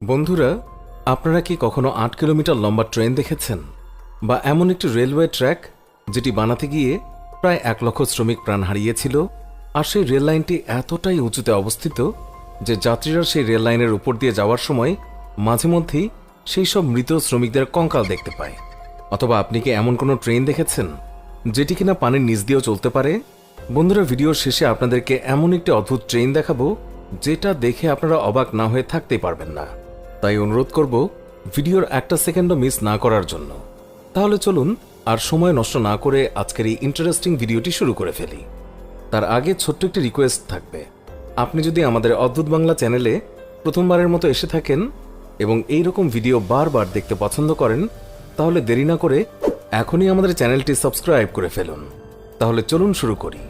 বন্ধুরা, আপনারা কি কখনো ৮ কিলোমিটার লম্বা ট্রেন দেখেছেন? বা এমন একটি রেলওয়ে ট্র্যাক যেটি বানাতে গিয়ে প্রায় ১ লক্ষ শ্রমিক প্রাণ হারিয়েছিল, আর সেই রেল লাইনটি এতটাই উঁচুতে অবস্থিত যে যাত্রীরা সেই রেল লাইনের উপর দিয়ে যাওয়ার সময় মাঝে মধ্যেই সেই সব মৃত শ্রমিকদের কঙ্কাল দেখতে পায়। অথবা আপনি কি এমন কোনো ট্রেন দেখেছেন যেটি কিনা পানির নিচ দিয়েও চলতে পারে? বন্ধুরা, ভিডিওর শেষে আপনাদেরকে এমন একটি অদ্ভুত ট্রেন দেখাবো যেটা দেখে আপনারা অবাক না হয়ে থাকতেই পারবেন না। তাই অনুরোধ করব ভিডিওর একটা সেকেন্ডও মিস না করার জন্য। তাহলে চলুন আর সময় নষ্ট না করে আজকের এই ইন্টারেস্টিং ভিডিওটি শুরু করে ফেলি। তার আগে ছোট্ট একটি রিকোয়েস্ট থাকবে, আপনি যদি আমাদের অদ্ভুত বাংলা চ্যানেলে প্রথমবারের মতো এসে থাকেন এবং এই রকম ভিডিও বারবার দেখতে পছন্দ করেন, তাহলে দেরি না করে এখনই আমাদের চ্যানেলটি সাবস্ক্রাইব করে ফেলুন। তাহলে চলুন শুরু করি।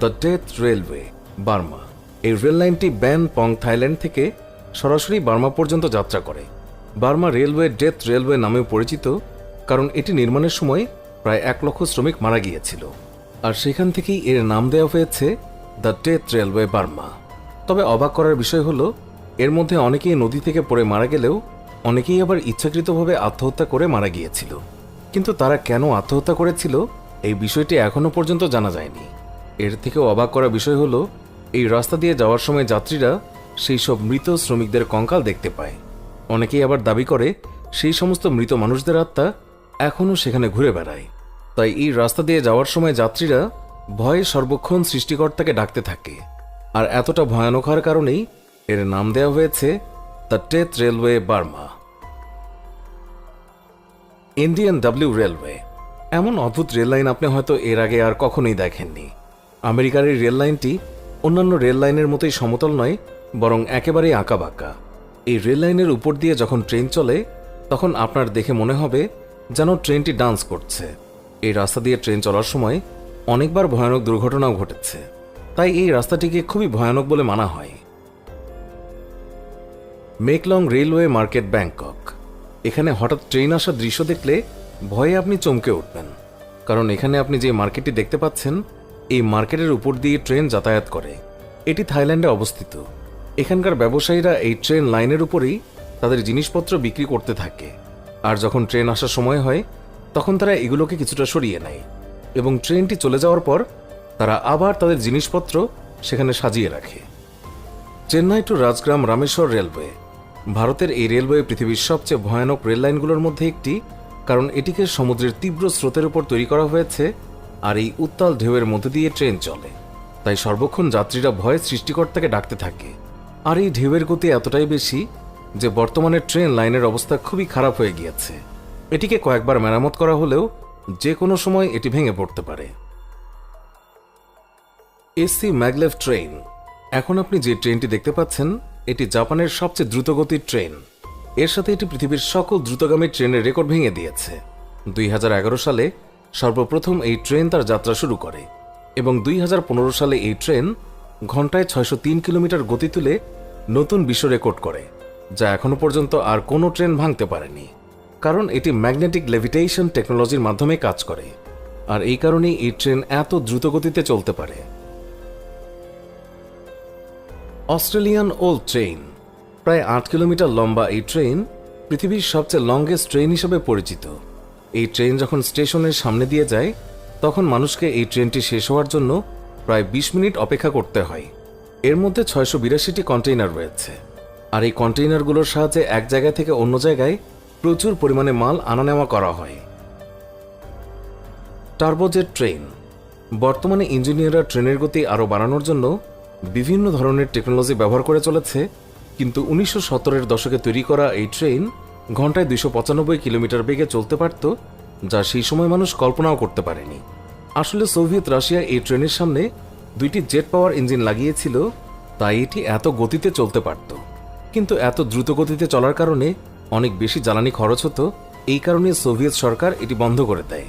The death railway, Burma. এই রেল লাইনটি ব্যান পং, থাইল্যান্ড থেকে সরাসরি বার্মা পর্যন্ত যাত্রা করে। বার্মা রেলওয়ে ডেথ রেলওয়ে নামেও পরিচিত, কারণ এটি নির্মাণের সময় প্রায় ১ লক্ষ শ্রমিক মারা গিয়েছিল, আর সেখান থেকেই এর নাম দেওয়া হয়েছে দ্য ডেথ রেলওয়ে বার্মা। তবে অবাক করার বিষয় হলো, এর মধ্যে অনেকেই নদী থেকে পড়ে মারা গেলেও অনেকেই আবার ইচ্ছাকৃতভাবে আত্মহত্যা করে মারা গিয়েছিল। কিন্তু তারা কেন আত্মহত্যা করেছিল এই বিষয়টি এখনও পর্যন্ত জানা যায়নি। এর থেকেও অবাক করা বিষয় হলো, এই রাস্তা দিয়ে যাওয়ার সময় যাত্রীরা সেই সব মৃত শ্রমিকদের কঙ্কাল দেখতে পায়। অনেকেই আবার দাবি করে সেই সমস্ত মৃত মানুষদের আত্মা এখনও সেখানে ঘুরে বেড়ায়। তাই এই রাস্তা দিয়ে যাওয়ার সময় যাত্রীরা ভয়ে সর্বক্ষণ সৃষ্টিকর্তাকে ডাকতে থাকে। আর এতটা ভয়ানক হওয়ার কারণেই এর নাম দেওয়া হয়েছে the death railway Burma. Indian W railway, এমন অদ্ভুত রেল লাইন আপনি হয়তো এর আগে আর কখনোই দেখেননি। আমেরিকার এই রেল লাইনটি অন্যান্য রেল লাইনের মতোই সমতল নয়, বরং একেবারেই আঁকাবাঁকা। এই রেল লাইনের উপর দিয়ে যখন ট্রেন চলে তখন আপনার দেখে মনে হবে যেন ট্রেনটি ডান্স করছে। এই রাস্তা দিয়ে ট্রেন চলার সময় অনেকবার ভয়ানক দুর্ঘটনাও ঘটেছে, তাই এই রাস্তাটিকে খুবই ভয়ানক বলে মানা হয়। মেকলং রেলওয়ে মার্কেট, ব্যাংকক। এখানে হঠাৎ ট্রেন আসার দৃশ্য দেখলে ভয়ে আপনি চমকে উঠবেন, কারণ এখানে আপনি যে মার্কেটটি দেখতে পাচ্ছেন, এই মার্কেটের উপর দিয়ে ট্রেন যাতায়াত করে। এটি থাইল্যান্ডে অবস্থিত। এখানকার ব্যবসায়ীরা এই ট্রেন লাইনের উপরেই তাদের জিনিসপত্র বিক্রি করতে থাকে, আর যখন ট্রেন আসার সময় হয় তখন তারা এগুলোকে কিছুটা সরিয়ে নেয় এবং ট্রেনটি চলে যাওয়ার পর তারা আবার তাদের জিনিসপত্র সেখানে সাজিয়ে রাখে। Chennai to Rajgram Rameshwar railway. ভারতের এই রেলওয়ে পৃথিবীর সবচেয়ে ভয়ানক রেল লাইনগুলোর মধ্যে একটি, কারণ এটিকে সমুদ্রের তীব্র স্রোতের উপর তৈরি করা হয়েছে, আর এই উত্তাল ঢেউয়ের মধ্যে দিয়ে ট্রেন চলে। তাই সর্বক্ষণ যাত্রীরা ভয়ে সৃষ্টিকর্তাকে ডাকতে থাকে। আর এই ঢেউয়ের গতি এতটাই বেশি যে বর্তমানে ট্রেন লাইনের অবস্থা খুবই খারাপ হয়ে গিয়েছে। এটিকে কয়েকবার মেরামত করা হলেও যে কোনো সময় এটি ভেঙে পড়তে পারে। AC maglev train. এখন আপনি যে ট্রেনটি দেখতে পাচ্ছেন, এটি জাপানের সবচেয়ে দ্রুতগতির ট্রেন। এর সাথে এটি পৃথিবীর সকল দ্রুতগামী ট্রেনের রেকর্ড ভেঙে দিয়েছে। ২০১১ সালে সর্বপ্রথম এই ট্রেন তার যাত্রা শুরু করে এবং ২০১৫ সালে এই ট্রেন ঘন্টায় ৬০৩ কিলোমিটার গতি তুলে নতুন বিশ্ব রেকর্ড করে, যা এখনো পর্যন্ত আর কোনো ট্রেন ভাঙতে পারেনি, কারণ এটি ম্যাগনেটিক লেভিটেশন টেকনোলজির মাধ্যমে কাজ করে। আর এই কারণেই এই ট্রেন এত দ্রুত গতিতে চলতে পারে। Australian old train. প্রায় ৮ কিলোমিটার লম্বা এই ট্রেন পৃথিবীর সবচেয়ে লংগেস্ট ট্রেন হিসেবে পরিচিত। এই ট্রেন যখন স্টেশনের সামনে দিয়ে যায় তখন মানুষকে এই ট্রেনটি শেষ হওয়ার জন্য প্রায় ২০ মিনিট অপেক্ষা করতে হয়। এর মধ্যে ৬৮২টি কন্টেইনার রয়েছে, আর এই কন্টেইনারগুলোর সাহায্যে এক জায়গা থেকে অন্য জায়গায় প্রচুর পরিমাণে মাল আনা নেওয়া করা হয়। Turbojet train. বর্তমানে ইঞ্জিনিয়াররা ট্রেনের গতি আরও বাড়ানোর জন্য বিভিন্ন ধরনের টেকনোলজি ব্যবহার করে চলেছে, কিন্তু ১৯৭০-এর দশকে তৈরি করা এই ট্রেন ঘন্টায় ২৯৫ কিলোমিটার বেগে চলতে পারত, যা সেই সময় মানুষ কল্পনাও করতে পারেনি। আসলে সোভিয়েত রাশিয়া এই ট্রেনের সামনে ২টি জেট পাওয়ার ইঞ্জিন লাগিয়েছিল, তাই এটি এত গতিতে চলতে পারত। কিন্তু এত দ্রুত গতিতে চলার কারণে অনেক বেশি জ্বালানি খরচ হতো, এই কারণে সোভিয়েত সরকার এটি বন্ধ করে দেয়।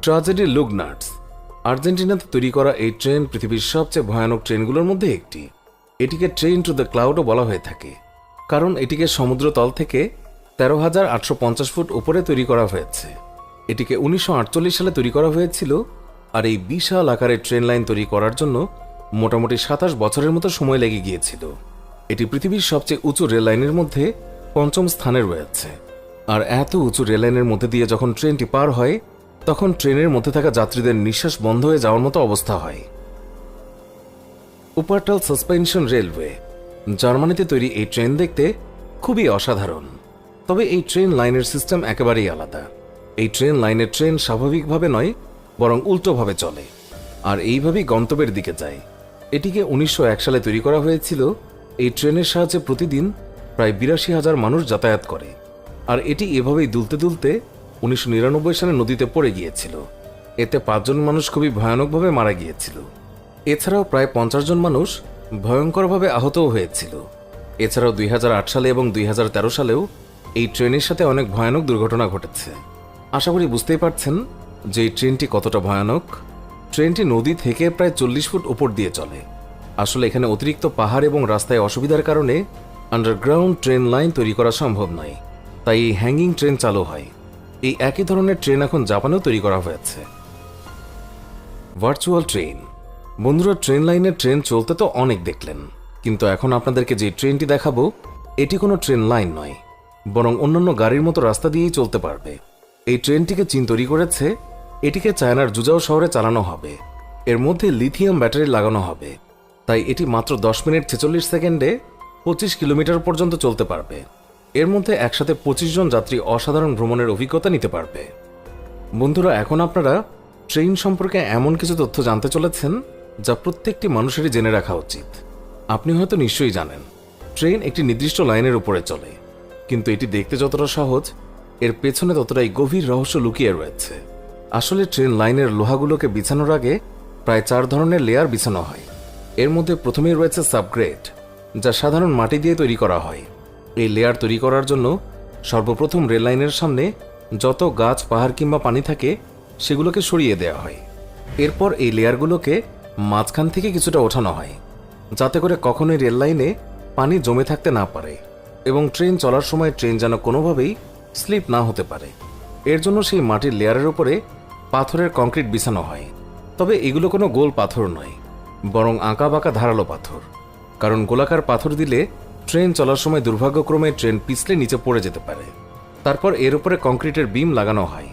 ট্র্যাজেডি লুগনার্টস। আর্জেন্টিনাতে তৈরি করা এই ট্রেন পৃথিবীর সবচেয়ে ভয়ানক ট্রেনগুলোর মধ্যে একটি। এটিকে ট্রেন টু দ্য ক্লাউডও বলা হয়ে থাকে, কারণ এটিকে সমুদ্রতল থেকে ১৩,৮৫০ ফুট উপরে তৈরি করা হয়েছে। এটিকে ১৯৪৮ সালে তৈরি করা হয়েছিল, আর এই বিশাল আকারের ট্রেন লাইন তৈরি করার জন্য মোটামুটি ২৭ বছরের মতো সময় লেগে গিয়েছিল। এটি পৃথিবীর সবচেয়ে উঁচু রেল লাইনের মধ্যে ৫ম স্থানে রয়েছে। আর এত উঁচু রেল লাইনের মধ্যে দিয়ে যখন ট্রেনটি পার হয় তখন ট্রেনের মধ্যে থাকা যাত্রীদের নিঃশ্বাস বন্ধ হয়ে যাওয়ার মতো অবস্থা হয়। উপারটাল সাসপেনশন রেলওয়ে, জার্মানিতে তৈরি এই ট্রেন দেখতে খুবই অসাধারণ। তবে এই ট্রেন লাইনের সিস্টেম একেবারেই আলাদা। এই ট্রেন লাইনের ট্রেন স্বাভাবিকভাবে নয়, বরং উল্টোভাবে চলে আর এইভাবেই গন্তব্যের দিকে যায়। এটিকে ১৯০১ সালে তৈরি করা হয়েছিল। এই ট্রেনের সাহায্যে প্রতিদিন প্রায় ৮২,০০০ মানুষ যাতায়াত করে। আর এটি এভাবেই দুলতে দুলতে ১৯৯৯ সালে নদীতে পড়ে গিয়েছিল। এতে ৫ জন মানুষ খুবই ভয়ানকভাবে মারা গিয়েছিল। এছাড়াও প্রায় ৫০ জন মানুষ ভয়ঙ্করভাবে আহতও হয়েছিল। এছাড়াও ২০০৮ সালে এবং ২০১৩ সালেও এই ট্রেনের সাথে অনেক ভয়ানক দুর্ঘটনা ঘটেছে। আশা করি বুঝতেই পারছেন যে এই ট্রেনটি কতটা ভয়ানক। ট্রেনটি নদী থেকে প্রায় ৪০ ফুট উপর দিয়ে চলে। আসলে এখানে অতিরিক্ত পাহাড় এবং রাস্তায় অসুবিধার কারণে আন্ডারগ্রাউন্ড ট্রেন লাইন তৈরি করা সম্ভব নয়, তাই এই হ্যাঙ্গিং ট্রেন চালু হয়। এই একই ধরনের ট্রেন এখন জাপানেও তৈরি করা হয়েছে। Virtual train. বন্ধুরা, ট্রেন লাইনের ট্রেন চলতে তো অনেক দেখলেন, কিন্তু এখন আপনাদেরকে যে ট্রেনটি দেখাবো এটি কোনো ট্রেন লাইন নয়, বরং অন্যান্য গাড়ির মতো রাস্তা দিয়েই চলতে পারবে। এই ট্রেনটিকে চীন তৈরি করেছে। এটিকে চায়নার জুজাও শহরে চালানো হবে। এর মধ্যে লিথিয়াম ব্যাটারি লাগানো হবে, তাই এটি মাত্র ১০ মিনিট ৪৬ সেকেন্ডে ২৫ কিলোমিটার পর্যন্ত চলতে পারবে। এর মধ্যে একসাথে ২৫ জন যাত্রী অসাধারণ ভ্রমণের অভিজ্ঞতা নিতে পারবে। বন্ধুরা, এখন আপনারা ট্রেন সম্পর্কে এমন কিছু তথ্য জানতে চলেছেন যা প্রত্যেকটি মানুষেরই জেনে রাখা উচিত। আপনি হয়তো নিশ্চয়ই জানেন ট্রেন একটি নির্দিষ্ট লাইনের উপরে চলে, কিন্তু এটি দেখতে যতটা সহজ এর পেছনে ততটাই গভীর রহস্য লুকিয়ে রয়েছে। আসলে ট্রেন লাইনের লোহাগুলোকে বিছানোর আগে প্রায় ৪ ধরনের লেয়ার বিছানো হয়। এর মধ্যে প্রথমেই রয়েছে সাবগ্রেড, যা সাধারণ মাটি দিয়ে তৈরি করা হয়। এই লেয়ার তৈরি করার জন্য সর্বপ্রথম রেল লাইনের সামনে যত গাছ, পাহাড় কিংবা পানি থাকে সেগুলোকে সরিয়ে দেওয়া হয়। এরপর এই লেয়ারগুলোকে মাঝখান থেকে কিছুটা ওঠানো হয়, যাতে করে কখনোই রেল লাইনে পানি জমে থাকতে না পারে এবং ট্রেন চলার সময় ট্রেন যেন কোনোভাবেই স্লিপ না হতে পারে। এর জন্য সেই মাটির লেয়ারের উপরে পাথরের কংক্রিট বিছানো হয়। তবে এগুলো কোনো গোল পাথর নয়, বরং আঁকা বাঁকা ধারালো পাথর। কারণ গোলাকার পাথর দিলে ট্রেন চলার সময় দুর্ভাগ্যক্রমে ট্রেন পিছলে নিচে পড়ে যেতে পারে। তারপর এর উপরে কংক্রিটের বিম লাগানো হয়।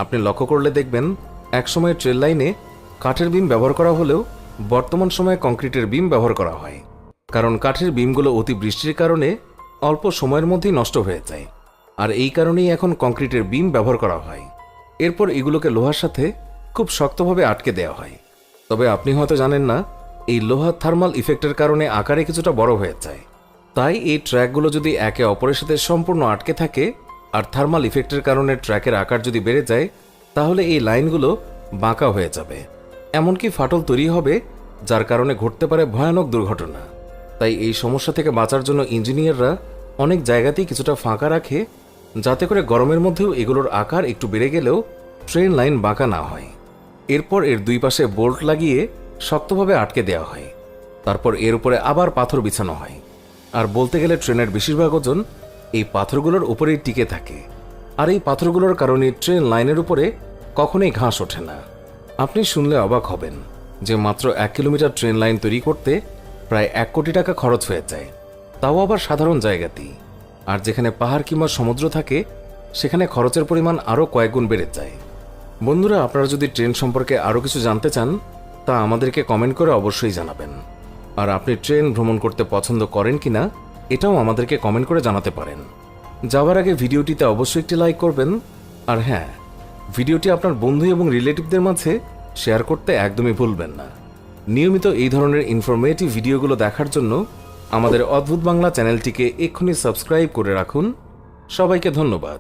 আপনি লক্ষ্য করলে দেখবেন একসময় ট্রেন লাইনে কাঠের বিম ব্যবহার করা হলেও বর্তমান সময়ে কংক্রিটের বিম ব্যবহার করা হয়, কারণ কাঠের বিমগুলো অতি বৃষ্টির কারণে অল্প সময়ের মধ্যেই নষ্ট হয়ে যায়। আর এই কারণেই এখন কংক্রিটের বিম ব্যবহার করা হয়। এরপর এগুলোকে লোহার সাথে খুব শক্তভাবে আটকে দেওয়া হয়। তবে আপনি হয়তো জানেন না, এই লোহা থার্মাল ইফেক্টের কারণে আকারে কিছুটা বড় হয়ে যায়। তাই এই ট্র্যাকগুলো যদি একে অপরের সাথে সম্পূর্ণ আটকে থাকে আর থার্মাল ইফেক্টের কারণে ট্র্যাকের আকার যদি বেড়ে যায়, তাহলে এই লাইনগুলো বাঁকা হয়ে যাবে, এমনকি ফাটল তৈরি হবে, যার কারণে ঘটতে পারে ভয়ানক দুর্ঘটনা। তাই এই সমস্যা থেকে বাঁচার জন্য ইঞ্জিনিয়াররা অনেক জায়গাতেই কিছুটা ফাঁকা রাখে, যাতে করে গরমের মধ্যেও এগুলোর আকার একটু বেড়ে গেলেও ট্রেন লাইন বাঁকা না হয়। এরপর এর দুই পাশে বোল্ট লাগিয়ে শক্তভাবে আটকে দেওয়া হয়। তারপর এর উপরে আবার পাথর বিছানো হয়। আর বলতে গেলে ট্রেনের বেশিরভাগ ওজন এই পাথরগুলোর উপরেই টিকে থাকে। আর এই পাথরগুলোর কারণে ট্রেন লাইনের উপরে কখনোই ঘাস ওঠে না। আপনি শুনলে অবাক হবেন যে মাত্র ১ কিলোমিটার ট্রেন লাইন তৈরি করতে প্রায় ১ কোটি টাকা খরচ হয়ে যায়, তাও আবার সাধারণ জায়গাতেই। আর যেখানে পাহাড় কিংবা সমুদ্র থাকে সেখানে খরচের পরিমাণ আরও কয়েক গুণ বেড়ে যায়। বন্ধুরা, আপনারা যদি ট্রেন সম্পর্কে আরও কিছু জানতে চান তা আমাদেরকে কমেন্ট করে অবশ্যই জানাবেন। আর আপনি ট্রেন ভ্রমণ করতে পছন্দ করেন কিনা এটাও আমাদেরকে কমেন্ট করে জানাতে পারেন। যাওয়ার আগে ভিডিওটিতে অবশ্যই একটি লাইক করবেন। আর হ্যাঁ, ভিডিওটি আপনার বন্ধু এবং রিলেটিভদের মাঝে শেয়ার করতে একদমই ভুলবেন না। নিয়মিত এই ধরনের ইনফরমেটিভ ভিডিওগুলো দেখার জন্য আমাদের অদ্ভুত বাংলা চ্যানেলটিকে এক্ষুনি সাবস্ক্রাইব করে রাখুন। সবাইকে ধন্যবাদ।